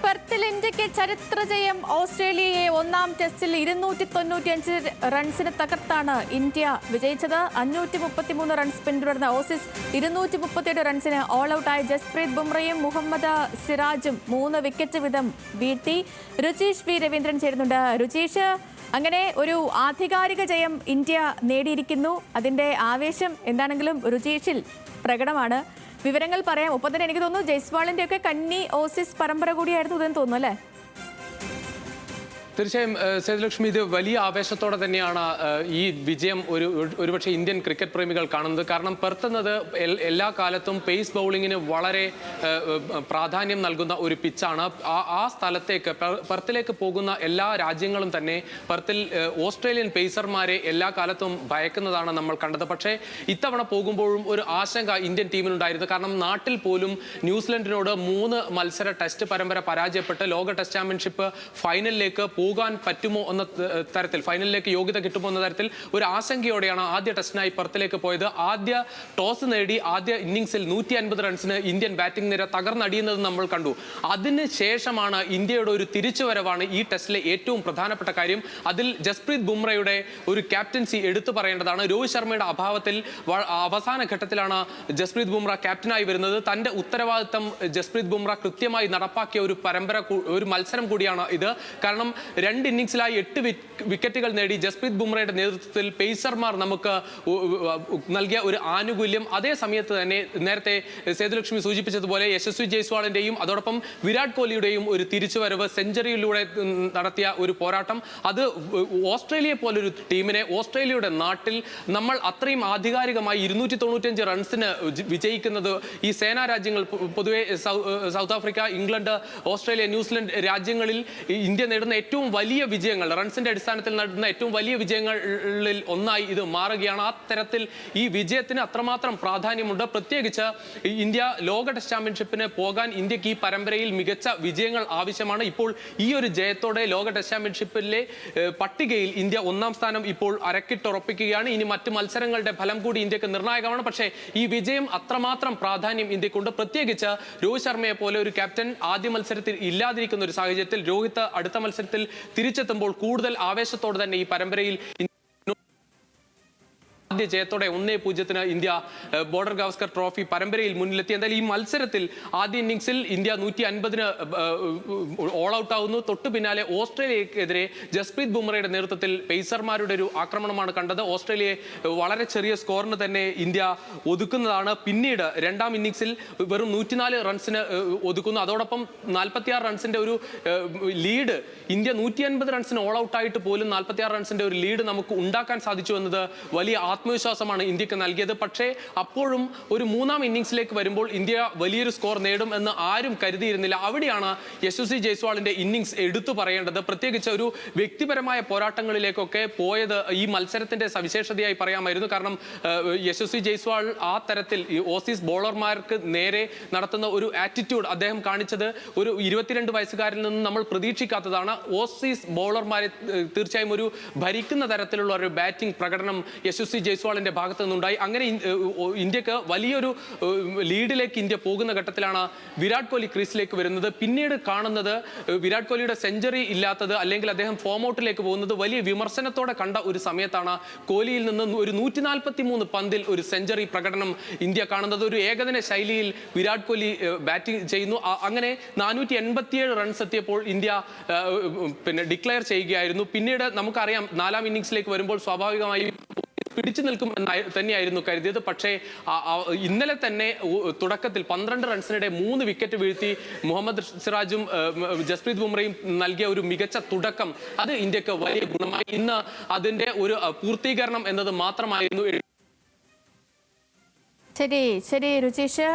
പെർത്തിൽ ഇന്ത്യക്ക് ചരിത്ര ജയം. ഓസ്ട്രേലിയയെ ഒന്നാം ടെസ്റ്റിൽ 295 റൺസിന് തകർത്താണ് ഇന്ത്യ വിജയിച്ചത്. 533 റൺസ് പിന്തുടർന്ന ഓസീസ് 237 റൺസിന് ഓൾ ഔട്ടായ ജസ്പ്രീത് ബുംറയും മുഹമ്മദ് സിറാജും 3 വിക്കറ്റ് വീതം വീഴ്ത്തി. രുചീഷ് വി രവീന്ദ്രൻ ചേരുന്നുണ്ട്. രുചീഷ്, അങ്ങനെ ഒരു ആധികാരിക ജയം ഇന്ത്യ നേടിയിരിക്കുന്നു. അതിന്റെ ആവേശം എന്താണെങ്കിലും രുചീഷിൽ പ്രകടമാണ്. വിവരങ്ങൾ പറയാം. ഒപ്പം തന്നെ എനിക്ക് തോന്നുന്നു ജയ്സ്വാളിന്റെ ഒക്കെ കന്നി ഓസീസ് പരമ്പര കൂടിയായിരുന്നു ഇതെന്ന് തോന്നുന്നു അല്ലേ? തീർച്ചയായും സേതുലക്ഷ്മി, ഇത് വലിയ ആവേശത്തോടെ തന്നെയാണ് ഈ വിജയം ഒരുപക്ഷെ ഇന്ത്യൻ ക്രിക്കറ്റ് പ്രേമികൾ കാണുന്നത്. കാരണം പെർത്ത് എന്നത് എല്ലാ കാലത്തും പേസ് ബൗളിങ്ങിന് വളരെ പ്രാധാന്യം നൽകുന്ന ഒരു പിച്ചാണ്. ആ സ്ഥലത്തേക്ക് പെർത്തിലേക്ക് പോകുന്ന എല്ലാ രാജ്യങ്ങളും തന്നെ പെർത്തിൽ ഓസ്ട്രേലിയൻ പേസർമാരെ എല്ലാ കാലത്തും ഭയക്കുന്നതാണ് നമ്മൾ കണ്ടത്. പക്ഷേ ഇത്തവണ പോകുമ്പോഴും ഒരു ആശങ്ക ഇന്ത്യൻ ടീമിനുണ്ടായിരുന്നു. കാരണം നാട്ടിൽ പോലും ന്യൂസിലൻഡിനോട് 3 മത്സര ടെസ്റ്റ് പരമ്പര പരാജയപ്പെട്ട് ലോക ടെസ്റ്റ് ചാമ്പ്യൻഷിപ്പ് ഫൈനലിലേക്ക് പോകാൻ പറ്റുമോ എന്ന തരത്തിൽ, ഫൈനലിലേക്ക് യോഗ്യത കിട്ടുമോ എന്ന തരത്തിൽ ഒരു ആശങ്കയോടെയാണ് ആദ്യ ടെസ്റ്റിനായി പെർത്തിലേക്ക് പോയത്. ആദ്യ ടോസ് നേടി ആദ്യ ഇന്നിംഗ്സിൽ 150 റൺസിന് ഇന്ത്യൻ ബാറ്റിംഗ് നിര തകർന്നടിയുന്നത് നമ്മൾ കണ്ടു. അതിന് ശേഷമാണ് ഇന്ത്യയുടെ ഒരു തിരിച്ചുവരവാണ് ഈ ടെസ്റ്റിലെ ഏറ്റവും പ്രധാനപ്പെട്ട കാര്യം. അതിൽ ജസ്പ്രീത് ബുംറയുടെ ഒരു ക്യാപ്റ്റൻസി എടുത്തു പറയേണ്ടതാണ്. രോഹിത് ശർമ്മയുടെ അഭാവത്തിൽ അവസാന ഘട്ടത്തിലാണ് ജസ്പ്രീത് ബുംറ ക്യാപ്റ്റനായി വരുന്നത്. തന്റെ ഉത്തരവാദിത്തം ജസ്പ്രീത് ബുംറ കൃത്യമായി നടപ്പാക്കിയ ഒരു മത്സരം കൂടിയാണ് ഇത്. കാരണം 2 ഇന്നിംഗ്സിലായി 8 വിക്കറ്റുകൾ നേടി ജസ്പ്രീത് ബുംറയുടെ നേതൃത്വത്തിൽ പേസർമാർ നമുക്ക് നൽകിയ ഒരു ആനുകൂല്യം. അതേ സമയത്ത് തന്നെ നേരത്തെ സേതുലക്ഷ്മി സൂചിപ്പിച്ചതുപോലെ യശസ്വി ജയ്സ്വാളിന്റെയും അതോടൊപ്പം വിരാട് കോഹ്ലിയുടെയും ഒരു തിരിച്ചുവരവ്, സെഞ്ചുറിയിലൂടെ നടത്തിയ ഒരു പോരാട്ടം, അത് ഓസ്ട്രേലിയ പോലൊരു ടീമിനെ ഓസ്ട്രേലിയയുടെ നാട്ടിൽ നമ്മൾ അത്രയും ആധികാരികമായി 295 റൺസിന് വിജയിക്കുന്നത് ഈ സേനാ രാജ്യങ്ങൾ, പൊതുവെ south Africa, England, Australia, New Zealand രാജ്യങ്ങളിൽ ഇന്ത്യ നേടുന്ന ഏറ്റവും വലിയ വിജയങ്ങൾ, റൺസിന്റെ അടിസ്ഥാനത്തിൽ നടത്തുന്ന ഏറ്റവും വലിയ വിജയങ്ങളിൽ ഒന്നായി ഇത് മാറുകയാണ്. ആ തരത്തിൽ ഈ വിജയത്തിന് അത്രമാത്രം പ്രാധാന്യമുണ്ട്. പ്രത്യേകിച്ച് ഇന്ത്യ ലോക ടെസ്റ്റ് ചാമ്പ്യൻഷിപ്പിന് പോകാൻ ഇന്ത്യക്ക് ഈ പരമ്പരയിൽ മികച്ച വിജയങ്ങൾ ആവശ്യമാണ്. ഇപ്പോൾ ഈ ഒരു ജയത്തോടെ ലോക ടെസ്റ്റ് ചാമ്പ്യൻഷിപ്പിലെ പട്ടികയിൽ ഇന്ത്യ 1ാം സ്ഥാനം ഇപ്പോൾ അരക്കിട്ടുറപ്പിക്കുകയാണ്. ഇനി മറ്റ് മത്സരങ്ങളുടെ ഫലം കൂടി ഇന്ത്യക്ക് നിർണായകമാണ്. പക്ഷേ ഈ വിജയം അത്രമാത്രം പ്രാധാന്യം ഇന്ത്യക്കുണ്ട്. പ്രത്യേകിച്ച് രോഹിത് ശർമ്മയെ പോലെ ഒരു ക്യാപ്റ്റൻ ആദ്യ മത്സരത്തിൽ ഇല്ലാതിരിക്കുന്ന ഒരു സാഹചര്യത്തിൽ രോഹിത് അടുത്ത മത്സരത്തിൽ തിരിച്ചെത്തുമ്പോൾ കൂടുതൽ ആവേശത്തോടെ തന്നെ ഈ പരമ്പരയിൽ ആദ്യ ജയത്തോടെ 1-0 ഇന്ത്യ ബോർഡർ ഗാവസ്കർ ട്രോഫി പരമ്പരയിൽ മുന്നിലെത്തി. എന്തായാലും ഈ മത്സരത്തിൽ ആദ്യ ഇന്നിംഗ്സിൽ ഇന്ത്യ 150-ന് ഓൾ ഔട്ട് ആവുന്നു. തൊട്ടു പിന്നാലെ ഓസ്ട്രേലിയക്കെതിരെ ജസ്പ്രീത് ബുംറയുടെ നേതൃത്വത്തിൽ പേസർമാരുടെ ഒരു ആക്രമണമാണ് കണ്ടത്. ഓസ്ട്രേലിയയെ വളരെ ചെറിയ സ്കോറിന് തന്നെ ഇന്ത്യ ഒതുക്കുന്നതാണ്. പിന്നീട് 2ാം ഇന്നിംഗ്സിൽ വെറും 104 റൺസിന് ഒതുക്കുന്നു. അതോടൊപ്പം 46 റൺസിന്റെ ഒരു ലീഡ്, ഇന്ത്യ 150 റൺസിന് ഓൾ ഔട്ട് ആയിട്ട് പോലും 46 റൺസിന്റെ ഒരു ലീഡ് നമുക്ക് ഉണ്ടാക്കാൻ സാധിച്ചു എന്നത് വലിയ ആത്മവിശ്വാസമാണ് ഇന്ത്യക്ക് നൽകിയത്. പക്ഷേ അപ്പോഴും ഒരു 3ാം ഇന്നിംഗ്സിലേക്ക് വരുമ്പോൾ ഇന്ത്യ വലിയൊരു സ്കോർ നേടും എന്ന് ആരും കരുതിയിരുന്നില്ല. അവിടെയാണ് യശസ്വി ജയ്സ്വാളിന്റെ ഇന്നിംഗ്സ് എടുത്തു പറയേണ്ടത്. പ്രത്യേകിച്ച് ഒരു വ്യക്തിപരമായ പോരാട്ടങ്ങളിലേക്കൊക്കെ പോയത് ഈ മത്സരത്തിന്റെ സവിശേഷതയായി പറയാമായിരുന്നു. കാരണം യശസ്വി ജയ്സ്വാൾ ആ തരത്തിൽ ഓസീസ് ബോളർമാർക്ക് നേരെ നടത്തുന്ന ഒരു ആറ്റിറ്റ്യൂഡ് അദ്ദേഹം കാണിച്ചത് ഒരു 22 വയസ്സുകാരിൽ നിന്ന് നമ്മൾ പ്രതീക്ഷിക്കാത്തതാണ്. ഓസീസ് ബോളർമാരെ തീർച്ചയായും ഒരു ഭരിക്കുന്ന തരത്തിലുള്ള ഒരു ബാറ്റിംഗ് പ്രകടനം യശസ്വി ജയ്സ്വാളിന്റെ ഭാഗത്തു നിന്നുണ്ടായി. അങ്ങനെ ഇന്ത്യക്ക് വലിയൊരു ലീഡിലേക്ക് ഇന്ത്യ പോകുന്ന ഘട്ടത്തിലാണ് വിരാട് കോഹ്ലി ക്രീസിലേക്ക് വരുന്നത്. പിന്നീട് കാണുന്നത് വിരാട് കോഹ്ലിയുടെ സെഞ്ചുറി ഇല്ലാത്തത്, അല്ലെങ്കിൽ അദ്ദേഹം ഫോം ഔട്ടിലേക്ക് പോകുന്നത് വലിയ വിമർശനത്തോടെ കണ്ട ഒരു സമയത്താണ് കോഹ്ലിയിൽ നിന്ന് ഒരു 143 പന്തിൽ ഒരു സെഞ്ചുറി പ്രകടനം ഇന്ത്യ കാണുന്നത്. ഒരു ഏകദിന ശൈലിയിൽ വിരാട് കോഹ്ലി ബാറ്റിംഗ് ചെയ്യുന്നു. അങ്ങനെ 487 റൺസ് എത്തിയപ്പോൾ ഇന്ത്യ ഡിക്ലെയർ ചെയ്യുകയായിരുന്നു. പിന്നീട് നമുക്കറിയാം 4ാം ഇന്നിംഗ്സിലേക്ക് വരുമ്പോൾ സ്വാഭാവികമായും പിടിച്ചു നിൽക്കും തന്നെയായിരുന്നു കരുതിയത്. പക്ഷേ ഇന്നലെ തന്നെ തുടക്കത്തിൽ 12 റൺസിനിടെ 3 വിക്കറ്റ് വീഴ്ത്തി മുഹമ്മദ് സിറാജും ജസ്പ്രീത് ബുംറയും നൽകിയ ഒരു മികച്ച തുടക്കം, അത് ഇന്ത്യക്ക് വലിയ ഗുണമായി. ഇന്ന് അതിന്റെ ഒരു പൂർത്തീകരണം എന്നത് മാത്രമായിരുന്നു. ശരി രുചീഷ്.